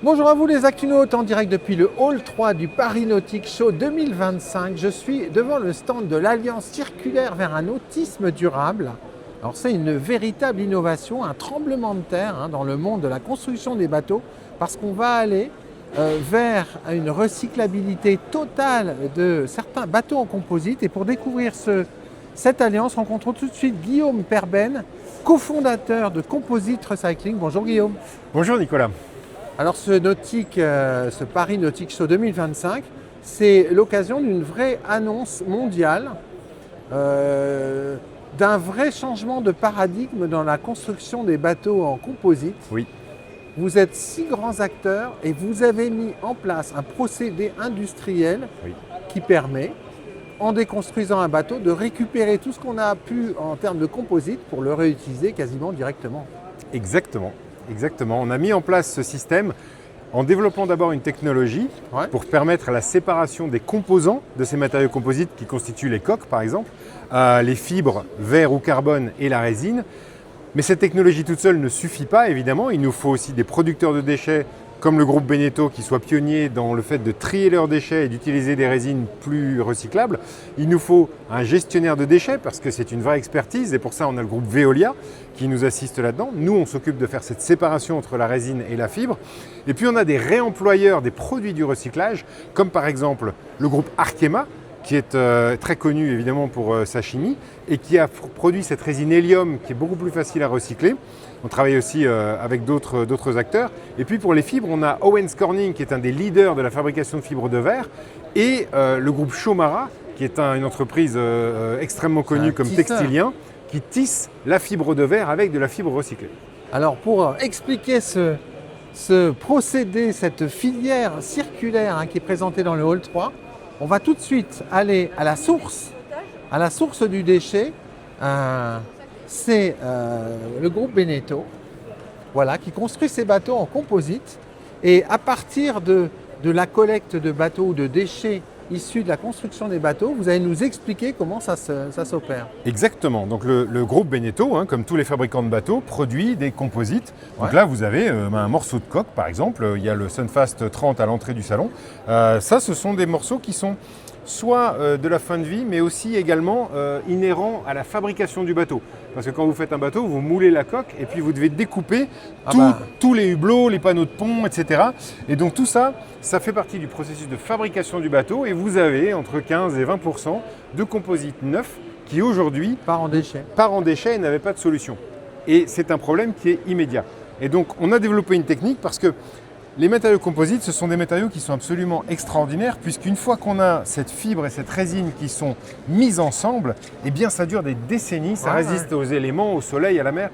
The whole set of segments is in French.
Bonjour à vous les Actunautes, en direct depuis le Hall 3 du Paris Nautique Show 2025. Je suis devant le stand de l'Alliance circulaire vers un nautisme durable. Alors c'est une véritable innovation, un tremblement de terre dans le monde de la construction des bateaux, parce qu'on va aller vers une recyclabilité totale de certains bateaux en composite. Et pour découvrir cette alliance, rencontrons tout de suite Guillaume Perben, cofondateur de Composite Recycling. Bonjour Guillaume. Bonjour Nicolas. Alors ce Paris Nautique Show 2025, c'est l'occasion d'une vraie annonce mondiale, d'un vrai changement de paradigme dans la construction des bateaux en composite. Oui. Vous êtes 6 grands acteurs et vous avez mis en place un procédé industriel qui permet, en déconstruisant un bateau, de récupérer tout ce qu'on a pu en termes de composite pour le réutiliser quasiment directement. Exactement. On a mis en place ce système en développant d'abord une technologie pour permettre la séparation des composants de ces matériaux composites qui constituent les coques par exemple, les fibres, verre ou carbone et la résine. Mais cette technologie toute seule ne suffit pas évidemment, il nous faut aussi des producteurs de déchets comme le groupe Beneteau qui soit pionnier dans le fait de trier leurs déchets et d'utiliser des résines plus recyclables. Il nous faut un gestionnaire de déchets parce que c'est une vraie expertise et pour ça on a le groupe Veolia qui nous assiste là-dedans. Nous on s'occupe de faire cette séparation entre la résine et la fibre. Et puis on a des réemployeurs des produits du recyclage comme par exemple le groupe Arkema qui est très connu évidemment pour sa chimie et qui a produit cette résine hélium qui est beaucoup plus facile à recycler. On travaille aussi avec d'autres acteurs. Et puis pour les fibres, on a Owens Corning qui est un des leaders de la fabrication de fibres de verre et le groupe Chomara qui est une entreprise extrêmement connue comme textilien qui tisse la fibre de verre avec de la fibre recyclée. Alors pour expliquer ce procédé, cette filière circulaire qui est présentée dans le Hall 3, on va tout de suite aller à la source du déchet. C'est le groupe Beneteau qui construit ces bateaux en composite. Et à partir de la collecte de bateaux ou de déchets issus de la construction des bateaux, vous allez nous expliquer comment ça s'opère. Exactement. Donc le groupe Beneteau, comme tous les fabricants de bateaux, produit des composites. Donc là, vous avez un morceau de coque, par exemple. Il y a le Sunfast 30 à l'entrée du salon. Ça, ce sont des morceaux qui sont soit de la fin de vie, mais aussi également inhérents à la fabrication du bateau. Parce que quand vous faites un bateau, vous moulez la coque et puis vous devez découper tous les hublots, les panneaux de pont, etc. Et donc tout ça, ça fait partie du processus de fabrication du bateau et vous avez entre 15 et 20% de composites neufs qui aujourd'hui part en déchets et n'avaient pas de solution. Et c'est un problème qui est immédiat. Et donc on a développé une technique parce que les matériaux composites, ce sont des matériaux qui sont absolument extraordinaires puisqu'une fois qu'on a cette fibre et cette résine qui sont mises ensemble, eh bien ça dure des décennies, ça résiste aux éléments, au soleil, à la mer.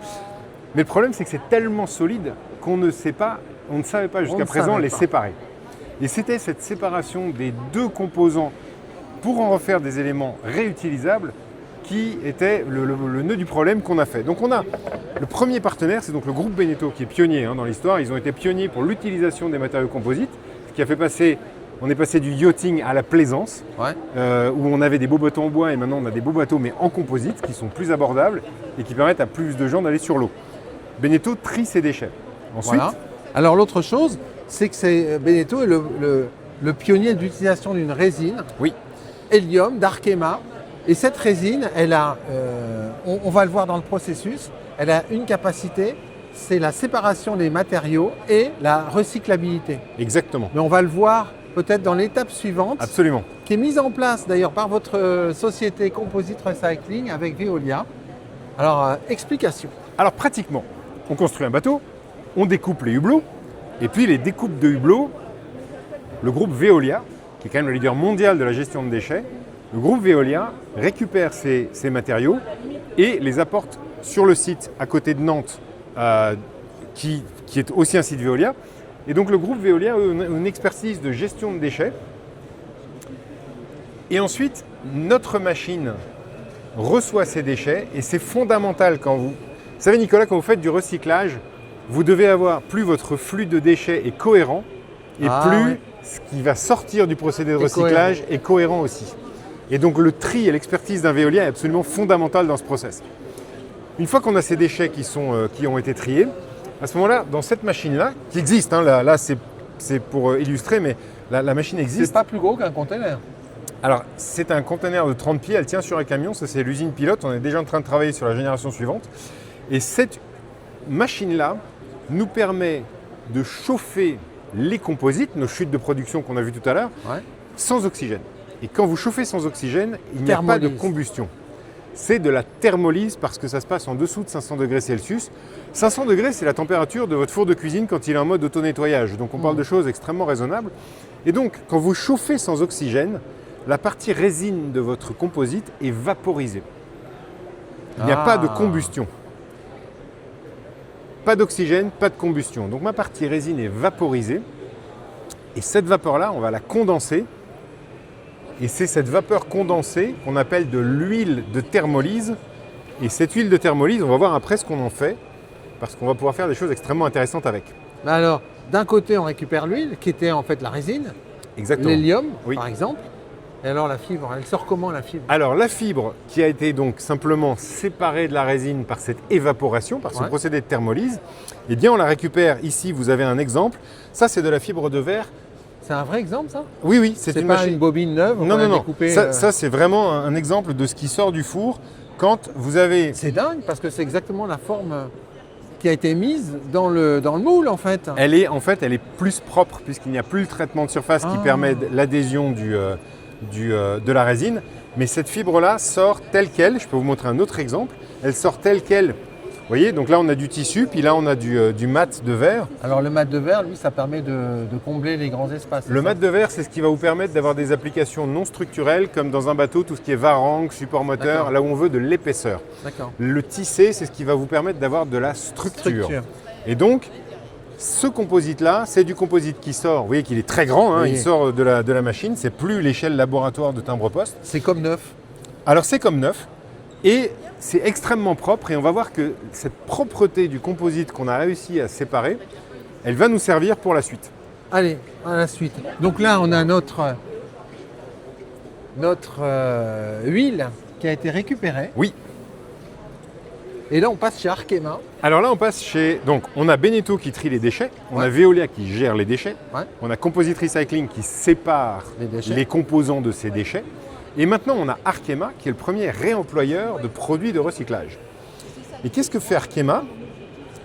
Mais le problème, c'est que c'est tellement solide qu'on ne savait pas jusqu'à présent les séparer. Et c'était cette séparation des deux composants pour en refaire des éléments réutilisables qui était le nœud du problème qu'on a fait. Donc on a le premier partenaire, c'est donc le groupe Beneteau qui est pionnier dans l'histoire. Ils ont été pionniers pour l'utilisation des matériaux composites, ce qui a fait on est passé du yachting à la plaisance, où on avait des beaux bateaux en bois et maintenant on a des beaux bateaux mais en composite qui sont plus abordables et qui permettent à plus de gens d'aller sur l'eau. Beneteau trie ses déchets. Ensuite, alors l'autre chose, c'est que Beneteau est le pionnier de l'utilisation d'une résine, hélium d'Arkema. Et cette résine, elle a, on va le voir dans le processus, elle a une capacité, c'est la séparation des matériaux et la recyclabilité. Exactement. Mais on va le voir peut-être dans l'étape suivante. Absolument. Qui est mise en place d'ailleurs par votre société Composite Recycling avec Veolia. Alors, explication. Alors pratiquement, on construit un bateau, on découpe les hublots, et puis les découpes de hublots, le groupe Veolia, qui est quand même le leader mondial de la gestion de déchets, le groupe Veolia récupère ces matériaux et les apporte sur le site à côté de Nantes, qui est aussi un site Veolia. Et donc le groupe Veolia a une expertise de gestion de déchets. Et ensuite, notre machine reçoit ces déchets et c'est fondamental quand vous savez Nicolas, quand vous faites du recyclage, vous devez avoir plus votre flux de déchets est cohérent et plus ce qui va sortir du procédé de recyclage est cohérent aussi. Et donc le tri et l'expertise d'un Veolia est absolument fondamental dans ce process. Une fois qu'on a ces déchets qui ont été triés, à ce moment-là, dans cette machine-là, qui existe, là c'est c'est pour illustrer, mais la machine existe. C'est pas plus gros qu'un container. Alors, c'est un container de 30 pieds, elle tient sur un camion, ça c'est l'usine pilote, on est déjà en train de travailler sur la génération suivante. Et cette machine-là nous permet de chauffer les composites, nos chutes de production qu'on a vues tout à l'heure, sans oxygène. Et quand vous chauffez sans oxygène, il n'y a pas de combustion. C'est de la thermolyse parce que ça se passe en dessous de 500 degrés Celsius. 500 degrés, c'est la température de votre four de cuisine quand il est en mode auto-nettoyage. Donc on parle de choses extrêmement raisonnables. Et donc, quand vous chauffez sans oxygène, la partie résine de votre composite est vaporisée. Il n'y a pas de combustion. Pas d'oxygène, pas de combustion. Donc ma partie résine est vaporisée. Et cette vapeur-là, on va la condenser. Et c'est cette vapeur condensée qu'on appelle de l'huile de thermolyse. Et cette huile de thermolyse, on va voir après ce qu'on en fait, parce qu'on va pouvoir faire des choses extrêmement intéressantes avec. Alors, d'un côté, on récupère l'huile, qui était en fait la résine, l'hélium, par exemple. Et alors la fibre, elle sort comment la fibre? Alors la fibre qui a été donc simplement séparée de la résine par cette évaporation, par ce procédé de thermolyse, eh bien on la récupère ici, vous avez un exemple. Ça c'est de la fibre de verre. C'est un vrai exemple ça? Oui, oui, c'est une pas une bobine neuve. Non. Ça c'est vraiment un exemple de ce qui sort du four quand vous avez... C'est dingue parce que c'est exactement la forme qui a été mise dans le moule en fait. Elle est plus propre puisqu'il n'y a plus le traitement de surface qui permet l'adhésion de la résine, mais cette fibre-là sort telle qu'elle. Je peux vous montrer un autre exemple. Elle sort telle qu'elle. Vous voyez, donc là on a du tissu, puis là on a du mat de verre. Alors le mat de verre, lui, ça permet de combler les grands espaces. Le mat de verre, c'est ce qui va vous permettre d'avoir des applications non structurelles, comme dans un bateau, tout ce qui est varangue, support moteur, là où on veut de l'épaisseur. Le tissé, c'est ce qui va vous permettre d'avoir de la structure. Et donc, ce composite-là, c'est du composite qui sort. Vous voyez qu'il est très grand, il sort de la machine. C'est plus l'échelle laboratoire de timbre-poste. C'est comme neuf. Alors c'est comme neuf et c'est extrêmement propre. Et on va voir que cette propreté du composite qu'on a réussi à séparer, elle va nous servir pour la suite. Allez, à la suite. Donc là, on a notre huile qui a été récupérée. Oui. Et là, on passe chez Arkema. Alors là, on passe chez... Donc, on a Beneteau qui trie les déchets, on a Veolia qui gère les déchets, on a Composite Recycling qui sépare les composants de ces déchets, et maintenant, on a Arkema qui est le premier réemployeur de produits de recyclage. Et qu'est-ce que fait Arkema?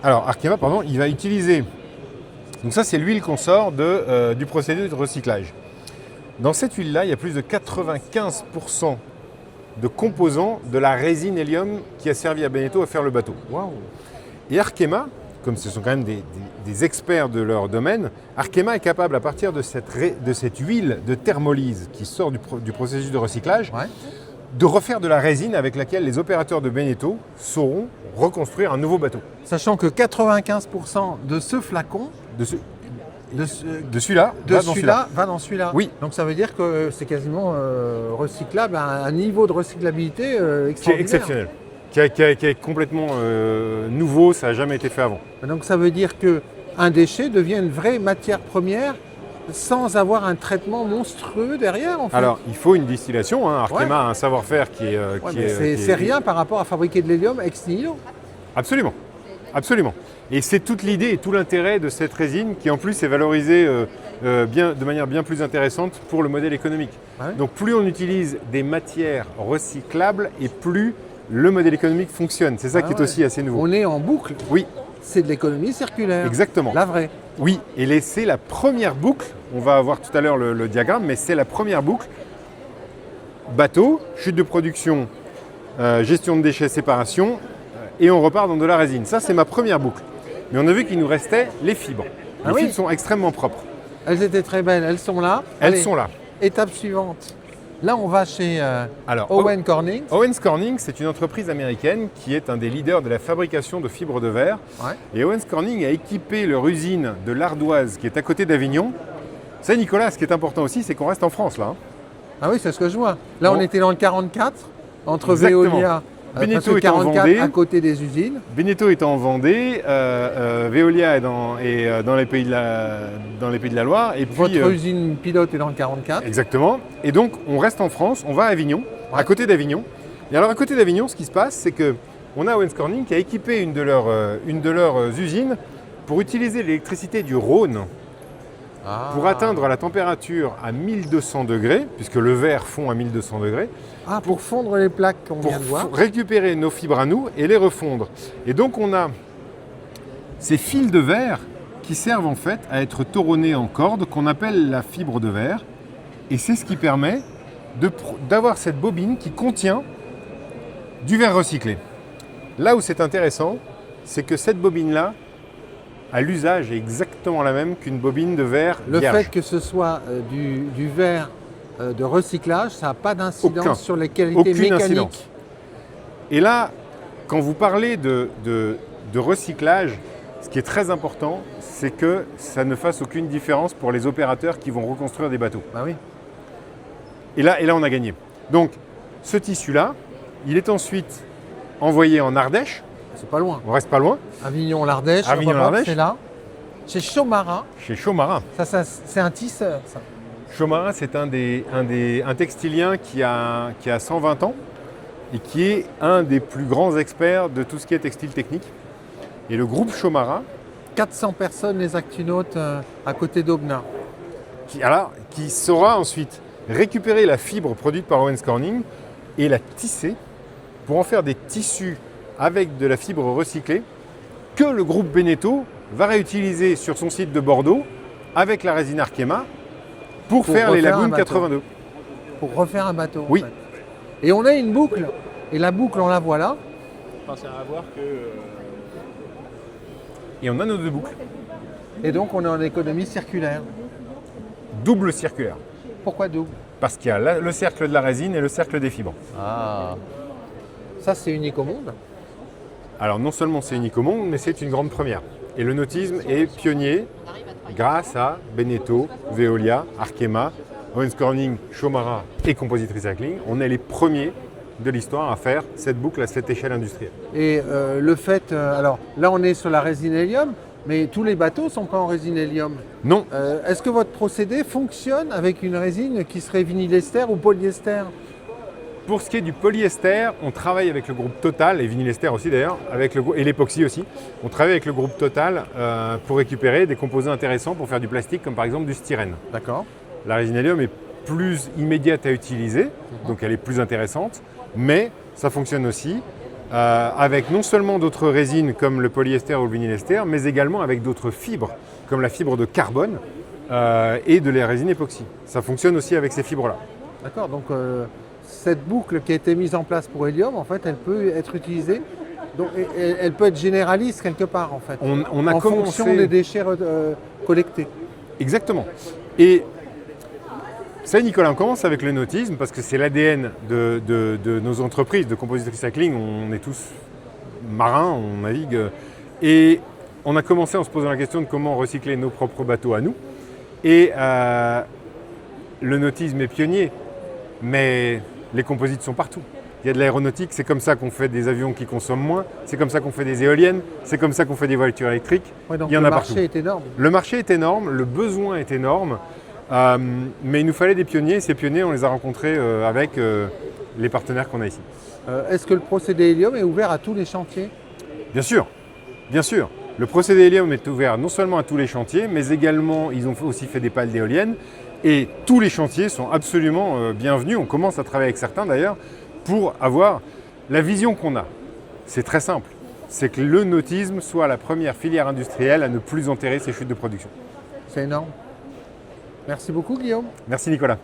Alors, Arkema, pardon, il va utiliser... Donc ça, c'est l'huile qu'on sort du procédé de recyclage. Dans cette huile-là, il y a plus de 95% de composants de la résine hélium qui a servi à Beneteau à faire le bateau. Wow. Et Arkema, comme ce sont quand même des experts de leur domaine, Arkema est capable, à partir de cette huile de thermolyse qui sort du processus de recyclage, de refaire de la résine avec laquelle les opérateurs de Beneteau sauront reconstruire un nouveau bateau. Sachant que 95% de ce flacon, de celui-là va dans celui-là. Oui. Donc ça veut dire que c'est quasiment recyclable à un niveau de recyclabilité extraordinaire. Qui est exceptionnel, qui est complètement nouveau, ça n'a jamais été fait avant. Donc ça veut dire qu'un déchet devient une vraie matière première sans avoir un traitement monstrueux derrière en fait. Alors il faut une distillation, Arkema a un savoir-faire qui est... c'est rien par rapport à fabriquer de l'hélium ex nihilo. Absolument, absolument. Et c'est toute l'idée et tout l'intérêt de cette résine qui en plus est valorisée de manière bien plus intéressante pour le modèle économique. Donc plus on utilise des matières recyclables et plus le modèle économique fonctionne. C'est ça qui est aussi assez nouveau. On est en boucle. Oui. C'est de l'économie circulaire. Exactement. La vraie. Oui, et c'est la première boucle. On va avoir tout à l'heure le diagramme, mais c'est la première boucle. Bateau, chute de production, gestion de déchets, séparation, et on repart dans de la résine. Ça, c'est ma première boucle. Mais on a vu qu'il nous restait les fibres. Les fibres sont extrêmement propres. Elles étaient très belles, elles sont là. Elles sont là. Étape suivante. Là, on va chez Owens Corning. Owens Corning, c'est une entreprise américaine qui est un des leaders de la fabrication de fibres de verre. Et Owens Corning a équipé leur usine de l'Ardoise qui est à côté d'Avignon. Ça, Nicolas, ce qui est important aussi, c'est qu'on reste en France là. Ah oui, c'est ce que je vois. Là, on était dans le 44, entre Veolia Beneteau est en Vendée, à côté des usines. Beneteau est en Vendée, Veolia est dans les pays de la Loire. Et puis, votre usine pilote est dans le 44. Exactement. Et donc, on reste en France, on va à Avignon, à côté d'Avignon. Et alors, à côté d'Avignon, ce qui se passe, c'est qu'on a Owens Corning qui a équipé une de leurs usines pour utiliser l'électricité du Rhône pour atteindre la température à 1200 degrés, puisque le verre fond à 1200 degrés, pour fondre les plaques qu'on pour vient de voir. récupérer nos fibres à nous et les refondre. Et donc on a ces fils de verre qui servent en fait à être toronnés en corde, qu'on appelle la fibre de verre. Et c'est ce qui permet d'avoir cette bobine qui contient du verre recyclé. Là où c'est intéressant, c'est que cette bobine-là, à l'usage, est exactement la même qu'une bobine de verre Le vierge. fait que ce soit du verre de recyclage, ça n'a pas d'incidence Aucun. sur les qualités Aucune mécaniques. incidence. Et là, quand vous parlez de recyclage, ce qui est très important, c'est que ça ne fasse aucune différence pour les opérateurs qui vont reconstruire des bateaux. Bah oui. Et là, on a gagné. Donc, ce tissu-là, il est ensuite envoyé en Ardèche. C'est pas loin. On reste pas loin, Avignon-Lardèche, Avignon-Lardèche. c'est là. Chez Chaumara, chez Chaumara. ça c'est un tisseur, ça. Chaumara, c'est un textilien qui a 120 ans et qui est un des plus grands experts de tout ce qui est textile technique. Et le groupe Chaumara, 400 personnes, les actinotes, à côté d'Aubenas. qui saura ensuite récupérer la fibre produite par Owens Corning et la tisser pour en faire des tissus avec de la fibre recyclée que le groupe Beneteau va réutiliser sur son site de Bordeaux avec la résine Arkema pour faire les refaire lagunes un bateau. 82. Pour refaire un bateau. Oui. En fait. Et on a une boucle. Et la boucle, on la voit là. C'est à voir que Et on a nos deux boucles, Et donc, on est en économie circulaire. double circulaire. Pourquoi double? Parce qu'il y a le cercle de la résine et le cercle des fibres. Ça, c'est unique au monde. Alors non seulement c'est unique au monde, mais c'est une grande première. Et le nautisme est pionnier grâce à Beneteau, Veolia, Arkema, Owens Corning, Chaumara et Composite Recycling. On est les premiers de l'histoire à faire cette boucle à cette échelle industrielle. Et le fait, alors là on est sur la résine hélium, mais tous les bateaux ne sont pas en résine hélium. Non, Est-ce que votre procédé fonctionne avec une résine qui serait vinylester ou polyester? pour ce qui est du polyester, on travaille avec le groupe Total, et vinylester aussi d'ailleurs, et l'époxy aussi. On travaille avec le groupe Total pour récupérer des composés intéressants pour faire du plastique, comme par exemple du styrène. D'accord. La résine hélium est plus immédiate à utiliser, donc elle est plus intéressante, mais ça fonctionne aussi avec non seulement d'autres résines comme le polyester ou le vinylester, mais également avec d'autres fibres, comme la fibre de carbone et de la résine époxy. Ça fonctionne aussi avec ces fibres-là. D'accord, donc cette boucle qui a été mise en place pour hélium, en fait, elle peut être utilisée, donc elle peut être généraliste quelque part, en fait, On a en commencé... fonction des déchets collectés. Exactement. Et ça, Nicolas, on commence avec le nautisme parce que c'est l'ADN de nos entreprises de Composite Recycling. On est tous marins, on navigue. Et on a commencé en se posant la question de comment recycler nos propres bateaux à nous. Et le nautisme est pionnier, mais les composites sont partout. Il y a de l'aéronautique, c'est comme ça qu'on fait des avions qui consomment moins, c'est comme ça qu'on fait des éoliennes, c'est comme ça qu'on fait des voitures électriques. Ouais, donc il y en le a marché partout. est énorme. Le marché est énorme, le besoin est énorme, mais il nous fallait des pionniers, et ces pionniers, on les a rencontrés avec les partenaires qu'on a ici. Est-ce que le procédé hélium est ouvert à tous les chantiers? Bien sûr, bien sûr. Le procédé hélium est ouvert non seulement à tous les chantiers, mais également, ils ont aussi fait des pales d'éoliennes. Et tous les chantiers sont absolument bienvenus. On commence à travailler avec certains d'ailleurs pour avoir la vision qu'on a. C'est très simple. C'est que le nautisme soit la première filière industrielle à ne plus enterrer ses chutes de production. C'est énorme. Merci beaucoup, Guillaume. Merci Nicolas.